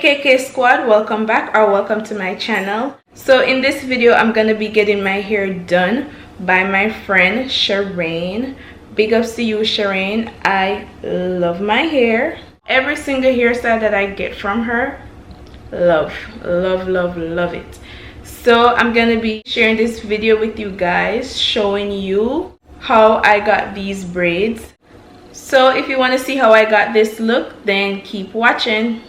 KKK squad, welcome back or welcome to my channel. So in this video I'm gonna be getting my hair done by my friend Shireen. Big ups to you, Shireen. I love my hair. Every single hairstyle that I get from her, love it. So I'm gonna be sharing this video with you guys, showing you how I got these braids. So if you want to see how I got this look, then keep watching.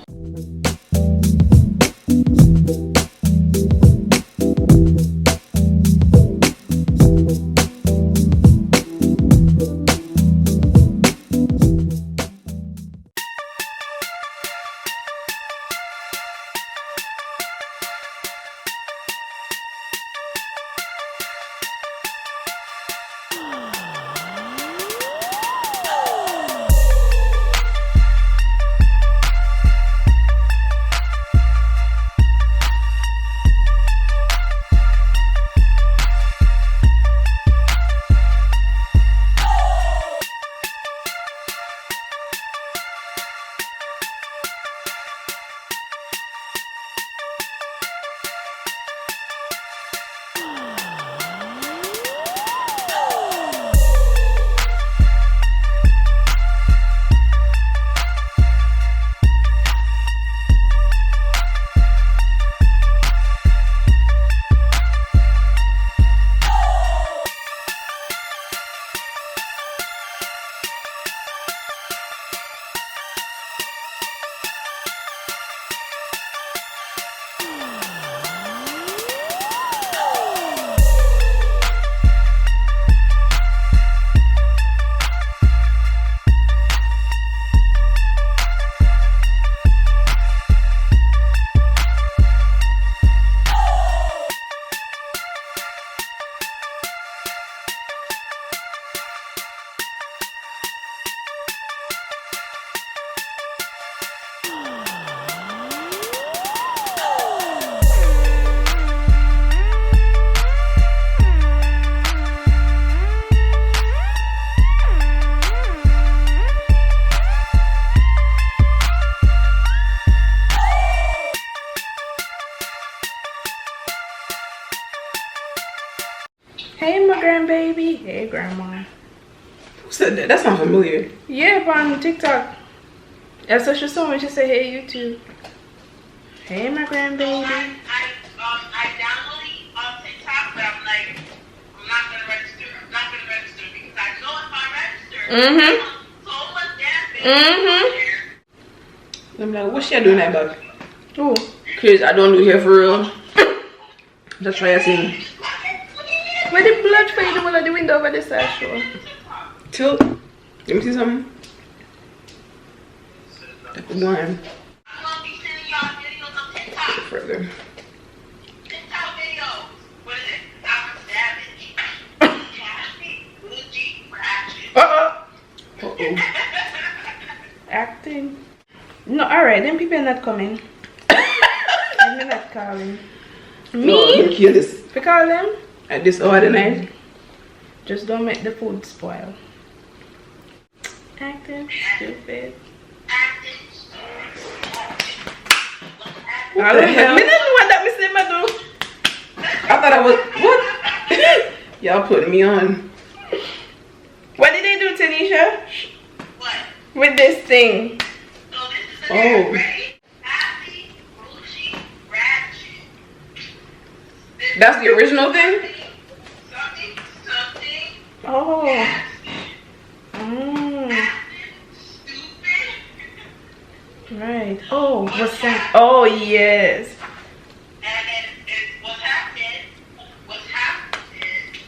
Hey my grandbaby. Hey grandma. Who said that? That sounds familiar. Yeah, on TikTok. That's what she saw when she said hey YouTube. Hey my grandbaby. I downloaded it on TikTok, but I'm like, I'm not gonna register. I'm not gonna register because I know if I register, so much dancing. I'm like, what's she doing that about? Oh. Cause I don't do hair for real. That's why I seen. Where the blood for you the one on the window over the side show? Tilt. Let me see something. That's the one. I'm gonna be sending y'all videos on TikTok. Further. TikTok videos. What is it? I'm a savage. Cassie, Gucci, Ratchet. Acting. No, alright, then people are not coming. I'm not calling. Me? No, you kill this. We call them? At this hour of the night. Just don't make the food spoil. Acting stupid. What the hell? Me don't know what that Miss Emma do. I thought I was what? Y'all putting me on. What did they do, Tanisha? What? With this thing? So this is the Oh. right? Cassie, Gucci, Ratchet. That's the original thing? Something. Oh. Stupid. Right. Oh, what's that? Oh, yes. And then it's what's happened. What's happened.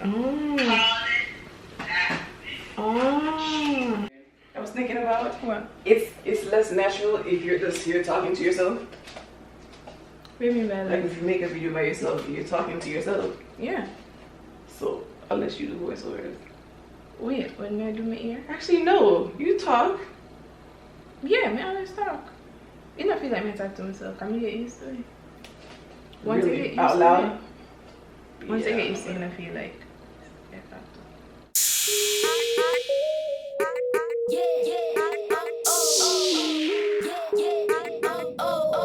Oh. Call it happening. Oh. I was thinking about What? it's less natural if you're just here talking to yourself. What do you mean by Like that? if you make a video by yourself, you're talking to yourself. Yeah. So unless you do voiceovers. Wait, what did I do my ear? Actually no, you talk. Yeah, me always talk. It don't feel like me talk to myself. I'm get used to it. Once Really? I get used Out to loud? it. Once I Yeah. get used to it, I feel like Yeah, yeah, oh, oh, yeah, yeah, oh, oh.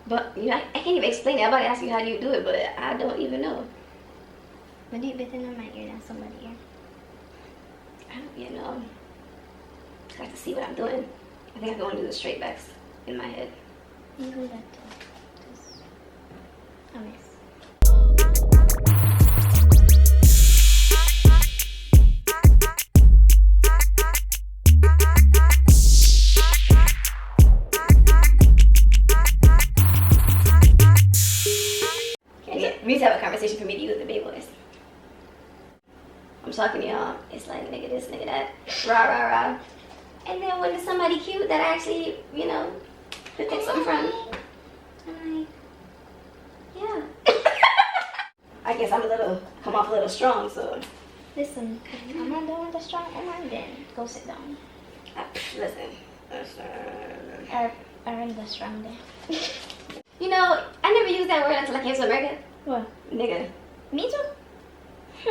But you know, I can't even explain it. I'm about to ask you how do you do it, but I don't even know. But do it better in my ear than somebody ear. I don't, you know. I have to see what I'm doing. I think I can only do the straight backs in my head. You do that too. Just a mess. We used to have a conversation for me to use the big voice. I'm talking to y'all. It's like nigga this, nigga that, rah rah rah. And then when there's somebody cute that I actually, you know, could take something from, I'm like, yeah. I guess come off a little strong, so. Listen, I'm not doing the strong one, then go sit down. Listen. I earned the strong then. You know, I never used that word until I came to America. What? Nigga. Me too?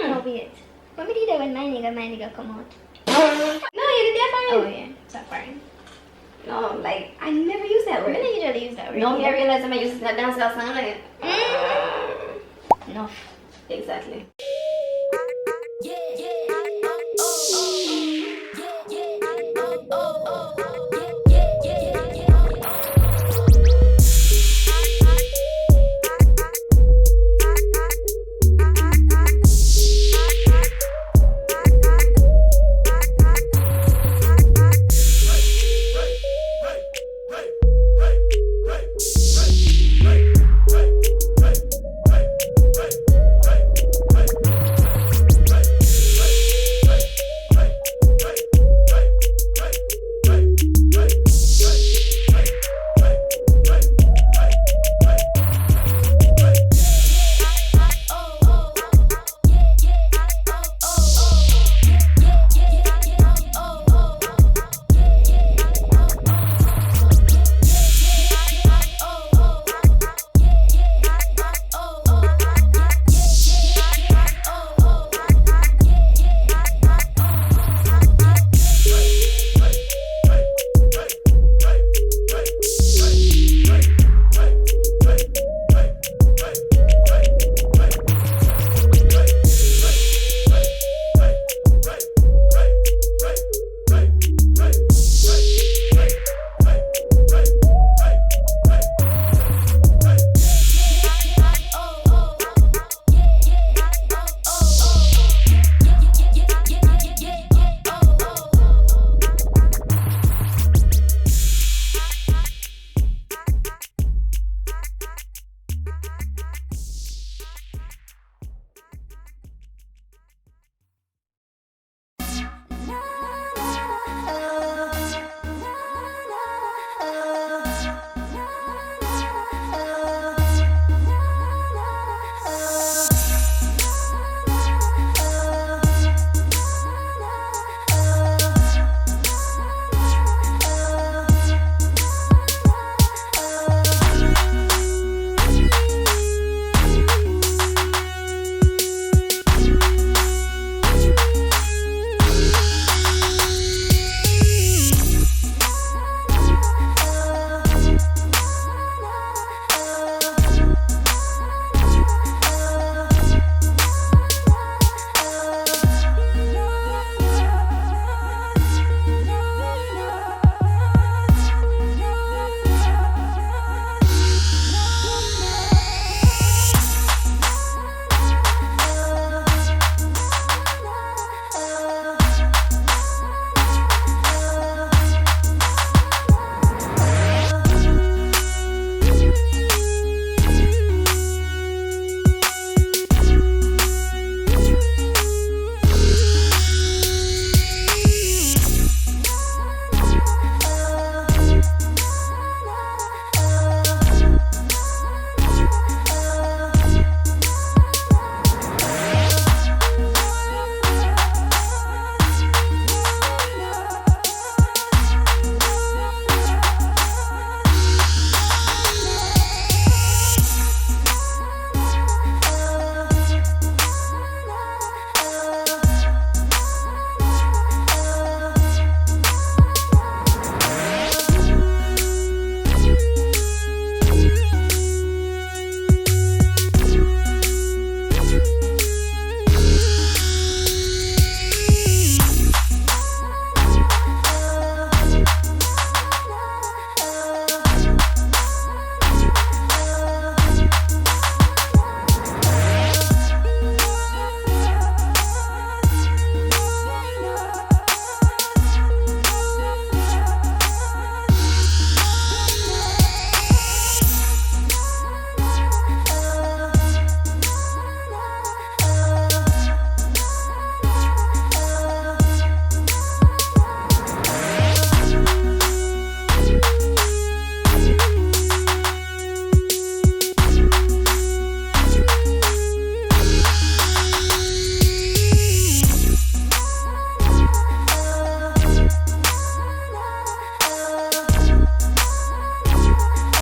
No be it. When we did that with my nigga come out. No, you did that Oh fine. yeah, it's not foreign. No, like, I never used that I word. don't usually use that word. No, I realized I use it down south, so I'm like, Enough. exactly.